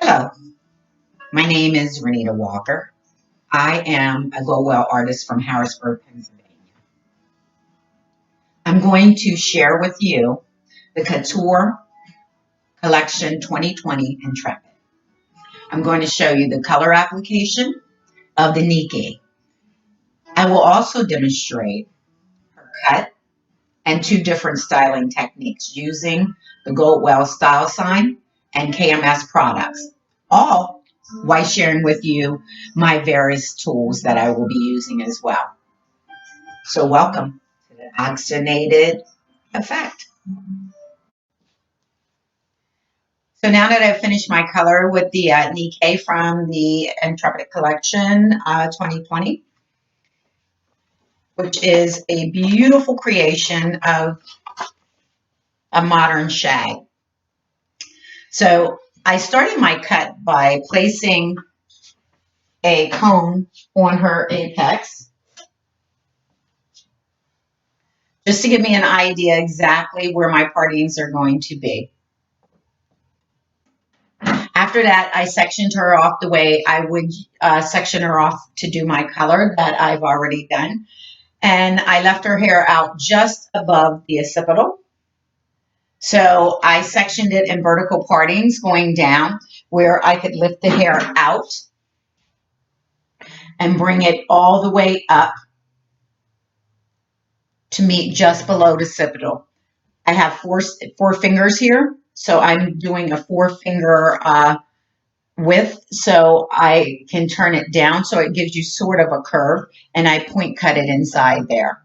Hello, my name is Renita Walker. I am a Go Well artist from Harrisburg, Pennsylvania. I'm going to share with you the Couture Collection 2020 Intrepid. I'm going to show you the color application of the Nike. I will also demonstrate her cut and two different styling techniques using the Goldwell style sign and KMS products, all while sharing with you my various tools that I will be using as well. So welcome to the oxygenated effect. So now that I've finished my color with the Nike from the Intrepid Collection 2020, which is a beautiful creation of a modern shag. So I started my cut by placing a comb on her apex, just to give me an idea exactly where my partings are going to be. After that, I sectioned her off the way I would section her off to do my color that I've already done. And I left her hair out just above the occipital. So I sectioned it in vertical partings going down where I could lift the hair out and bring it all the way up to meet just below the occipital. I have four fingers here, so I'm doing a 4-finger width, so I can turn it down so it gives you sort of a curve, and I point cut it inside there.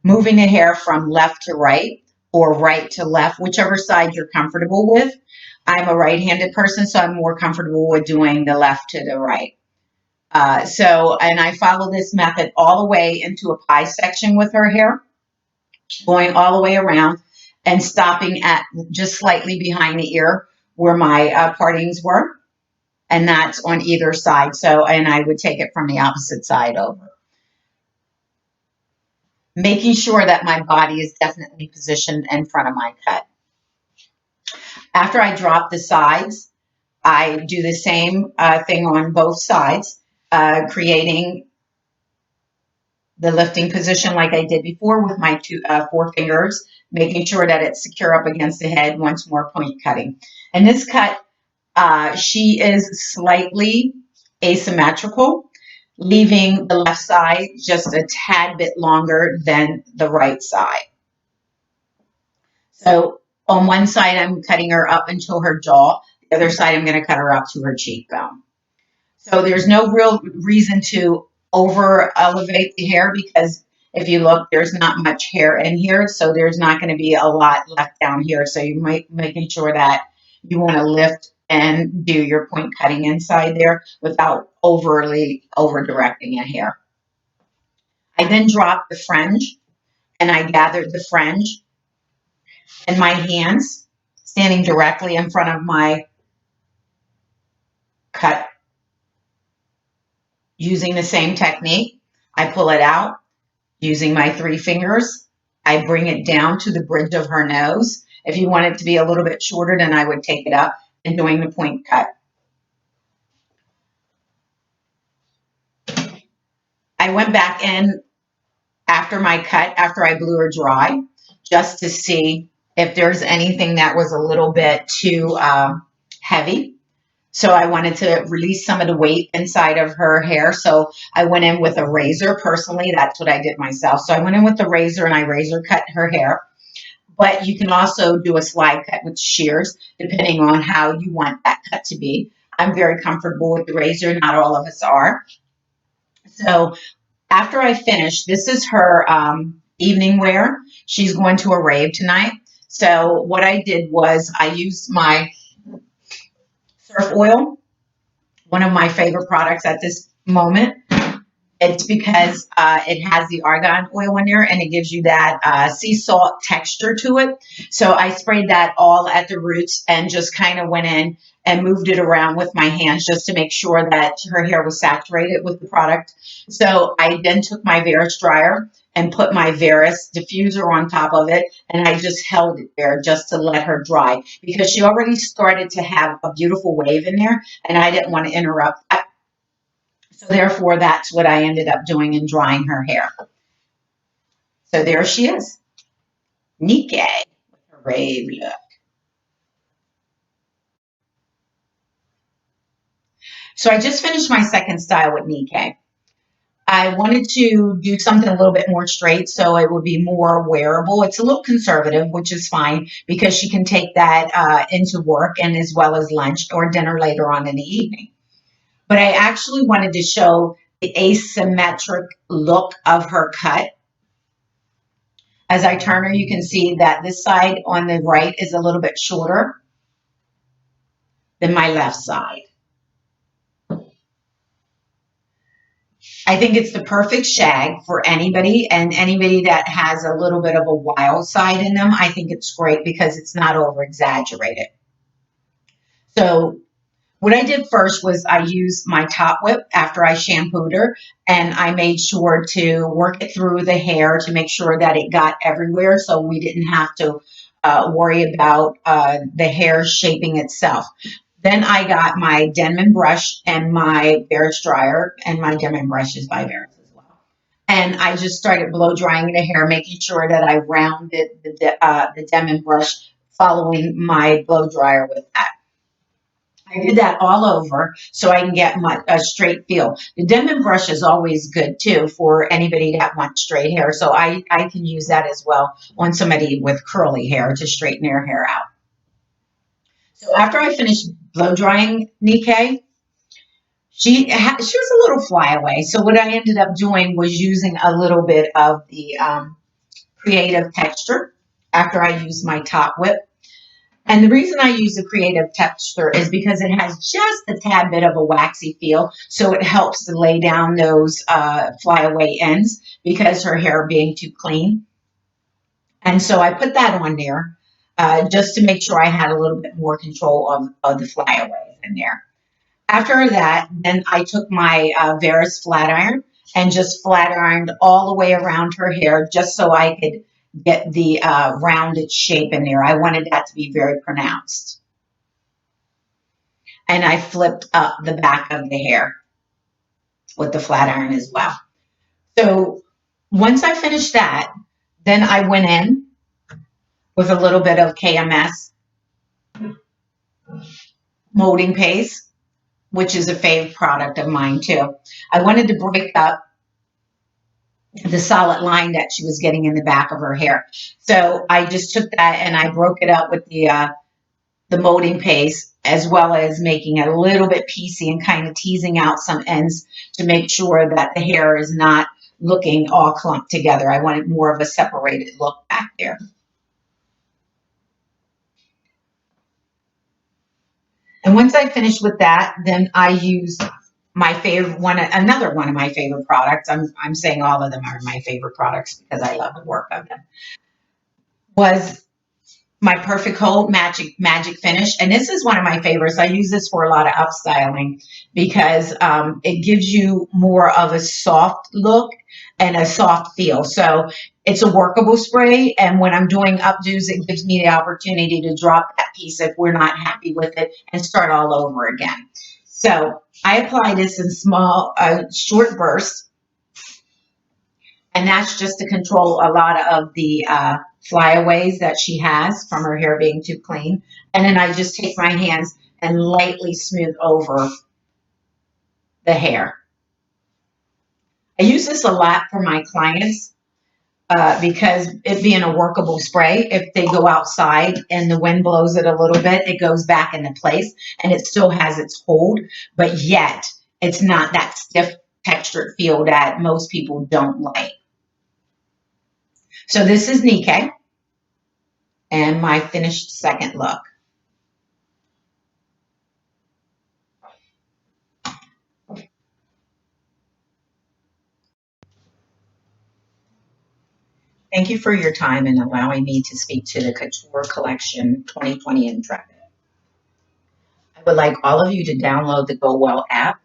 Moving the hair from left to right or right to left, whichever side you're comfortable with. I'm a right-handed person, so I'm more comfortable with doing the left to the right. And I follow this method all the way into a pie section with her hair, going all the way around and stopping at just slightly behind the ear where my partings were. And that's on either side. So, and I would take it from the opposite side over. Making sure that my body is definitely positioned in front of my cut. After I drop the sides, I do the same thing on both sides, creating the lifting position like I did before with my 4 fingers, making sure that it's secure up against the head, once more point cutting. And this cut, she is slightly asymmetrical, leaving the left side just a tad bit longer than the right side. So on one side, I'm cutting her up until her jaw. The other side, I'm going to cut her up to her cheekbone. So there's no real reason to over elevate the hair, because if you look, there's not much hair in here. So there's not going to be a lot left down here. So you might making sure that you want to lift and do your point cutting inside there without overly over directing a hair. I then dropped the fringe and I gathered the fringe in my hands, standing directly in front of my cut. Using the same technique, I pull it out using my 3 fingers. I bring it down to the bridge of her nose. If you want it to be a little bit shorter, then I would take it up and doing the point cut. I went back in after my cut, after I blew her dry, just to see if there's anything that was a little bit too heavy. So I wanted to release some of the weight inside of her hair. So I went in with a razor. Personally, that's what I did myself. So I went in with the razor and I razor cut her hair. But you can also do a slide cut with shears, depending on how you want that cut to be. I'm very comfortable with the razor. Not all of us are. So after I finish, this is her evening wear. She's going to a rave tonight. So what I did was I used my surf oil, one of my favorite products at this moment. It's because it has the argan oil in there and it gives you that sea salt texture to it. So I sprayed that all at the roots and just kind of went in and moved it around with my hands just to make sure that her hair was saturated with the product. So I then took my Varus dryer and put my Veris diffuser on top of it, and I just held it there just to let her dry because she already started to have a beautiful wave in there, and I didn't want to interrupt that. So therefore, that's what I ended up doing in drying her hair. So there she is, Nike, with her rave look. So I just finished my second style with Nike. I wanted to do something a little bit more straight so it would be more wearable. It's a little conservative, which is fine because she can take that into work and as well as lunch or dinner later on in the evening. But I actually wanted to show the asymmetric look of her cut. As I turn her, you can see that this side on the right is a little bit shorter than my left side. I think it's the perfect shag for anybody and anybody that has a little bit of a wild side in them. I think it's great because it's not over exaggerated. So what I did first was I used my top whip after I shampooed her, and I made sure to work it through the hair to make sure that it got everywhere so we didn't have to worry about the hair shaping itself. Then I got my Denman brush and my Veris dryer, and my Denman brush is by Veris as well. And I just started blow drying the hair, making sure that I rounded the Denman brush following my blow dryer with that. I did that all over so I can get a straight feel. The Denman brush is always good too for anybody that wants straight hair. So I can use that as well on somebody with curly hair to straighten their hair out. So after I finished blow drying Nike, she was a little flyaway. So what I ended up doing was using a little bit of the creative texture after I used my top whip. And the reason I use the creative texture is because it has just a tad bit of a waxy feel. So it helps to lay down those flyaway ends because her hair being too clean. And so I put that on there just to make sure I had a little bit more control of the flyaways in there. After that, then I took my Veris flat iron and just flat ironed all the way around her hair just so I could get the rounded shape in there. I wanted that to be very pronounced. And I flipped up the back of the hair with the flat iron as well. So once I finished that, then I went in with a little bit of KMS molding paste, which is a fave product of mine too. I wanted to break up the solid line that she was getting in the back of her hair. So I just took that and I broke it up with the molding paste, as well as making it a little bit piecey and kind of teasing out some ends to make sure that the hair is not looking all clumped together. I wanted more of a separated look back there. And once I finished with that, then I used my favorite one, another one of my favorite products. I'm saying all of them are my favorite products because I love the work of them. Was my Perfect Hold Magic Finish. And this is one of my favorites. I use this for a lot of upstyling because it gives you more of a soft look and a soft feel. So it's a workable spray. And when I'm doing updos, it gives me the opportunity to drop that piece if we're not happy with it and start all over again. So I apply this in small, short bursts. And that's just to control a lot of the flyaways that she has from her hair being too clean. And then I just take my hands and lightly smooth over the hair. I use this a lot for my clients because it being a workable spray, if they go outside and the wind blows it a little bit, it goes back into place and it still has its hold, but yet it's not that stiff textured feel that most people don't like. So this is Nike and my finished second look. Thank you for your time and allowing me to speak to the Couture Collection 2020 Intrepid. I would like all of you to download the Go Well app,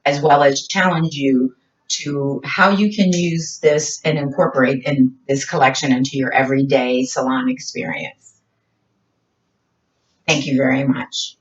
as well as challenge you to how you can use this and incorporate in this collection into your everyday salon experience. Thank you very much.